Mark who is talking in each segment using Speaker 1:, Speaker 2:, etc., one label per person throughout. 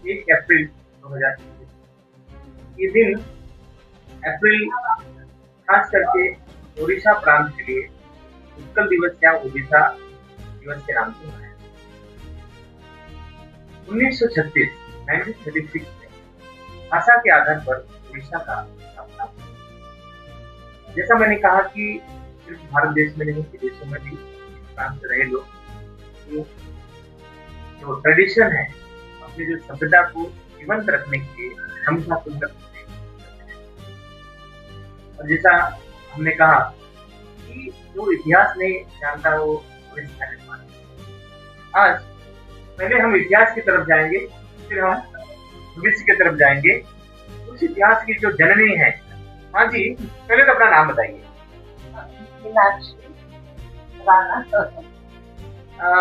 Speaker 1: 1 अप्रैल 2026। ये दिन अप्रैल खास करके ओडिशा प्रांत के लिए उत्कल दिवस या ओडिशा दिवस के नाम से मनाया। 1936 1936 में भाषा के आधार पर ओडिशा का स्थापना हुआ। जैसा मैंने कहा कि सिर्फ भारत देश में नहीं, विदेशों में भी इस प्रांत से रहे लोग जो ट्रेडिशन है, अपनी जो सभ्यता को जीवंत रखने के लिए क्षमता पूर्ण करते हैं। और जैसा हमने कहा कि जो इतिहास नहीं जानता वो भविष्य का निर्माण है। आज पहले हम इतिहास की तरफ जाएंगे, फिर हम भविष्य की तरफ जाएंगे। उस इतिहास की जो जननी है, हाँ जी, पहले तो अपना नाम बताइए।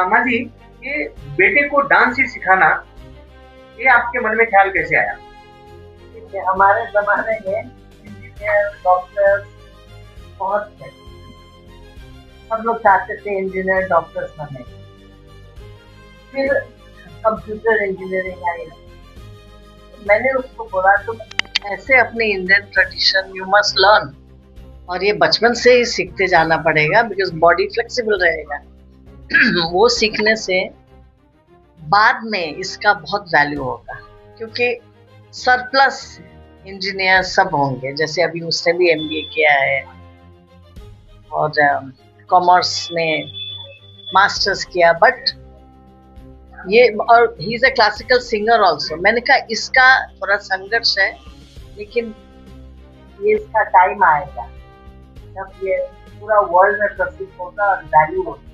Speaker 1: माँ जी, ये बेटे को डांस ही सिखाना, ये आपके मन में ख्याल कैसे आया?
Speaker 2: हमारे जमाने में इंजीनियर, डॉक्टर बहुत थे। सब लोग चाहते थे इंजीनियर, डॉक्टर्स बने। फिर कंप्यूटर इंजीनियरिंग आई। मैंने उसको बोला तुम ऐसे अपने Indian tradition you must learn, और ये बचपन से ही सीखते जाना पड़ेगा बिकॉज बॉडी फ्लेक्सिबल रहेगा। वो सीखने से बाद में इसका बहुत वैल्यू होगा, क्योंकि सरप्लस इंजीनियर सब होंगे। जैसे अभी उसने भी एमबीए किया है और कॉमर्स में मास्टर्स किया, बट ये, और he is a classical singer also. मैंने कहा इसका थोड़ा संघर्ष है, लेकिन ये इसका टाइम आएगा जब ये पूरा वर्ल्ड में प्रसिद्ध होगा और वैल्यू होगा।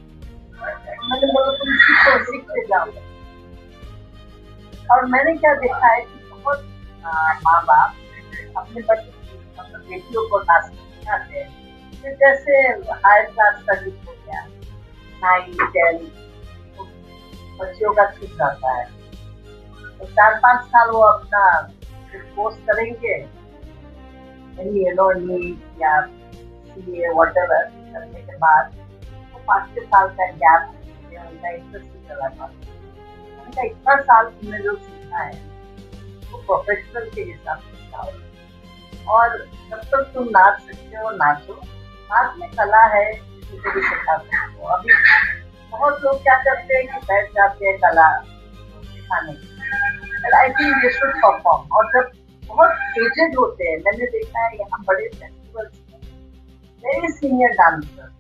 Speaker 2: मैंने बोला तुम सीखो, सीखते जाओ। और मैंने क्या देखा है कि बहुत माँ बाप अपने बेटियों को नाच सिखाते हैं। फिर जैसे हायर क्लास स्टडीज हो गया, 9, 10, बच्चियों का छूट जाता है, तो 4-5 साल वो अपना कोर्स करेंगे, नीट या सीए व्हाटएवर करने के बाद 5-6 साल का गैप में उनका इंटरेस्ट चला जाता है। उनका इतना साल तुमने जो सीखा है वो प्रोफेशनल के हिसाब से सीखा, और जब तक तुम नाच सकते हो नाचो। नाच में कला है, किसी को भी सिखा सकते हो। अभी बहुत लोग क्या करते हैं कि बैठ जाते हैं कला सिखाने के। I think you should perform. और जब बहुत एजेड होते हैं, मैंने देखा है यहाँ बड़े फेस्टिवल्स में वेरी सीनियर डांसर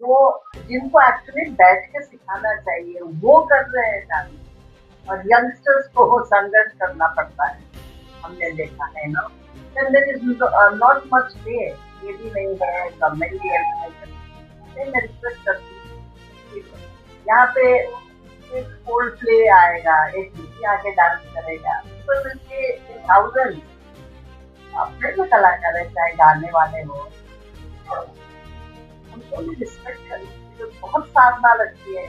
Speaker 2: वो, जिनको एक्चुअली बैठ के सिखाना चाहिए, वो कर रहे हैं डांस, और यंगस्टर्स को वो संघर्ष करना पड़ता है, हमने देखा है ना। देयर इज नॉट मच पे, ये भी नहीं है, गवर्नमेंट भी हेल्प नहीं करती। मैं रिक्वेस्ट करती हूँ, यहाँ पे एक ओल्ड प्ले आएगा, एक लड़की आके डांस करेगा, तो मिलके 1000 अपने भी कलाकार है, चाहे गाने वाले हो, उनको भी रिस्पेक्ट करें। तो बहुत साधना लगती है,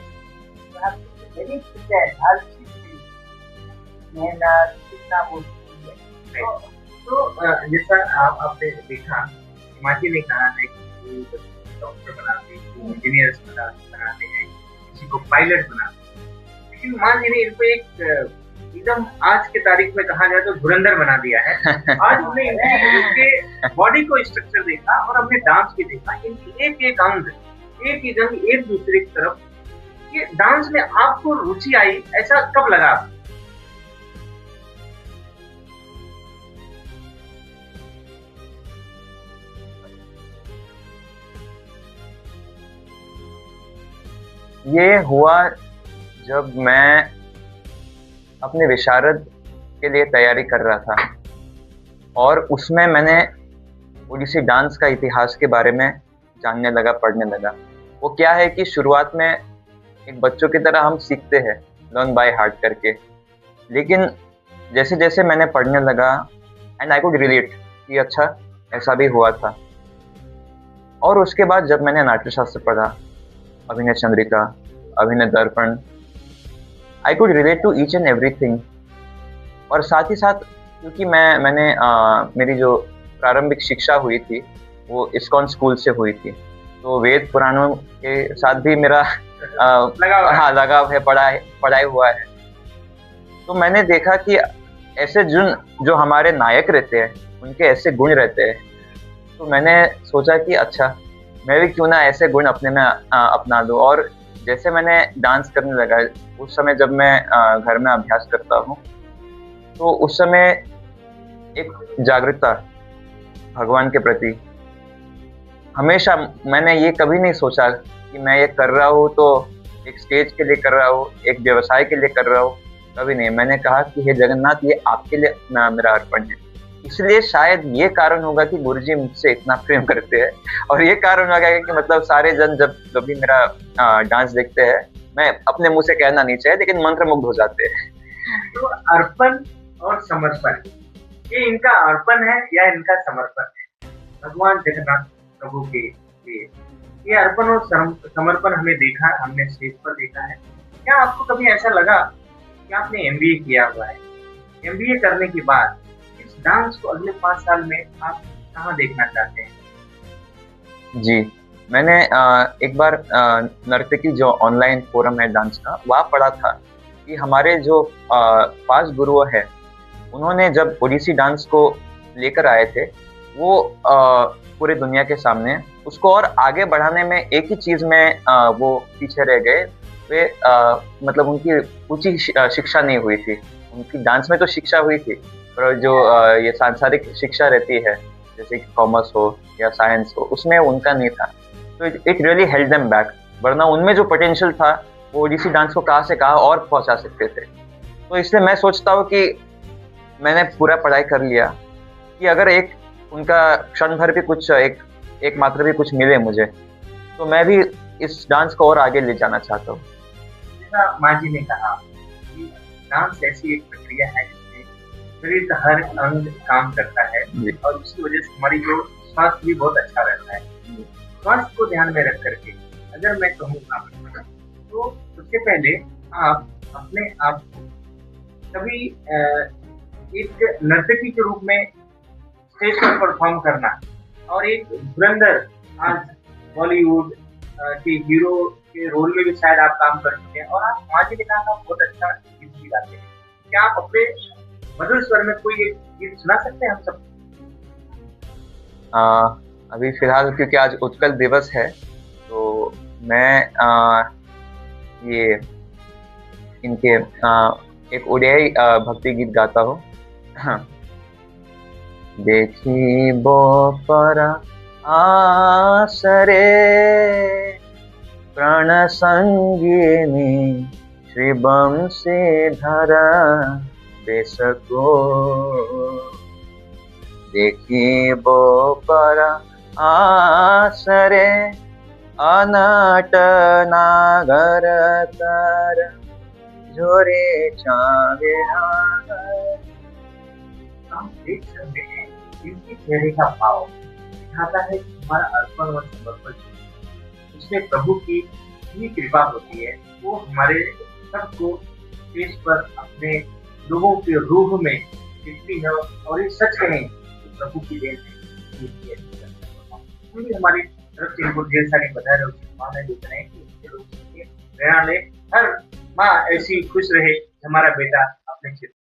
Speaker 2: वेरी प्रिपेयर, हर चीज की मेहनत कितना बोलती है।
Speaker 1: तो जैसा आपने देखा, हिमाचल ने कहा है कि डॉक्टर बनाते हैं, इंजीनियर्स बनाते हैं, किसी को पायलट बनाते हैं, लेकिन माँ जी ने इनको एक एकदम आज के तारीख में कहा जाए तो धुरंधर बना दिया है। आज हमने इनके बॉडी को स्ट्रक्चर देखा और हमने डांस भी देखा, इनकी एक एक अंग, एक अंग एक दूसरे की तरफ। ये डांस में आपको रुचि आई, ऐसा कब लगा?
Speaker 3: ये हुआ जब मैं अपने विशारद के लिए तैयारी कर रहा था, और उसमें मैंने ओडिसी डांस का इतिहास के बारे में जानने लगा, पढ़ने लगा। वो क्या है कि शुरुआत में एक बच्चों की तरह हम सीखते हैं, लर्न बाय हार्ट करके, लेकिन जैसे जैसे मैंने पढ़ने लगा एंड आई कुड रिलेट कि अच्छा ऐसा भी हुआ था। और उसके बाद जब मैंने नाट्यशास्त्र पढ़ा, अभिनय Chandrika, Abhinaya Darpan, I could relate to each and everything. और साथ ही साथ क्योंकि मैंने मेरी जो प्रारंभिक शिक्षा हुई थी वो इस्कॉन स्कूल से हुई थी, तो वेद पुराणों के साथ भी मेरा लगाव है, पढ़ाई हुआ है। तो मैंने देखा कि ऐसे जो हमारे नायक रहते हैं उनके ऐसे गुण रहते हैं। तो मैंने सोचा कि अच्छा, मैं भी क्यों ना ऐसे गुण अपने में अपना लूँ। और जैसे मैंने डांस करने लगा, उस समय जब मैं घर में अभ्यास करता हूँ, तो उस समय एक जागरूकता भगवान के प्रति, हमेशा मैंने ये कभी नहीं सोचा कि मैं ये कर रहा हूँ तो एक स्टेज के लिए कर रहा हूँ, एक व्यवसाय के लिए कर रहा हूँ, कभी नहीं। मैंने कहा कि हे जगन्नाथ, ये आपके लिए मेरा अर्पण है। इसलिए शायद ये कारण होगा कि गुरुजी मुझसे इतना प्रेम करते हैं, और ये कारण होगा कि मतलब सारे जन जब कभी मेरा डांस देखते हैं, मैं अपने मुंह से कहना नहीं चाहिए लेकिन मंत्रमुग्ध हो जाते हैं।
Speaker 1: तो अर्पण और समर्पण, ये इनका अर्पण है या इनका समर्पण है भगवान जगन्नाथ प्रभु के लिए? ये अर्पण और समर्पण हमने स्टेज पर देखा है। क्या आपको कभी ऐसा लगा कि आपने एमबीए किया हुआ है, एमबीए करने के बाद इस डांस को अगले 5 साल में आप कहाँ देखना चाहते हैं?
Speaker 3: जी, मैंने एक बार नर्तकी जो ऑनलाइन फोरम है डांस का, वहाँ पढ़ा था कि हमारे जो 5 गुरु हैं, उन्होंने जब ओडिसी डांस को लेकर आए थे, वो पूरे दुनिया के सामने उसको और आगे बढ़ाने में एक ही चीज़ में वो पीछे रह गए। वे मतलब उनकी ऊंची शिक्षा नहीं हुई थी। उनकी डांस में तो शिक्षा हुई थी, पर जो ये सांसारिक शिक्षा रहती है, जैसे कि कॉमर्स हो या साइंस हो, उसमें उनका नहीं था। तो it really held them back, वरना उनमें जो पोटेंशियल था वो ओडिसी डांस को कहाँ से कहाँ और पहुंचा सकते थे। तो इसलिए मैं सोचता हूँ कि मैंने पूरा पढ़ाई कर लिया कि अगर एक उनका क्षण भर भी कुछ एक मात्र भी कुछ मिले मुझे, तो मैं भी इस डांस को और आगे ले जाना चाहता हूँ।
Speaker 1: जैसा माँ जी ने कहा कि डांस ऐसी एक प्रक्रिया है जिसमें शरीर का हर अंग काम करता है और उसकी वजह से हमारी जो स्वास्थ्य भी बहुत अच्छा रहता है। स्वास्थ्य को ध्यान में रख करके अगर मैं कहूँगा तो सबसे पहले आप अपने आप को कभी एक नर्तकी के रूप में स्टेज पर परफॉर्म करना और एक धुरंधर, आज बॉलीवुड के हीरो के रोल में भी शायद आप काम कर चुके हैं और आप माँ जी ने कहा आप बहुत अच्छा गीत भी गाते हैं। क्या आप अपने मधुर स्वर में कोई एक गीत सुना सकते हैं हम सब?
Speaker 3: अभी फिलहाल क्योंकि आज उत्कल दिवस है, तो मैं ये इनके एक ओडियाई भक्ति गीत गाता हूँ। देखिब परा आसरे प्राण संगिनी श्री बंशीधर बेसको, देखिब परा आसरे अनट नागर कर झोरे चावे
Speaker 1: हम देख सकते हैं इनके चेहरे का भाव दिखाता है कि हमारा अर्पण और समर्पण उसमें प्रभु की इतनी कृपा होती है, वो हमारे सबको स्टेज पर अपने लोगों के रूह में दिखती है। और ये सच कहें कि प्रभु की देन है। हमारी तरफ से इनको ढेर सारी बधाई और शुभकामनाएं देते रहे कि इसके लोग प्रेरणा ले, हर माँ ऐसी खुश रहे हमारा बेटा अपने क्षेत्र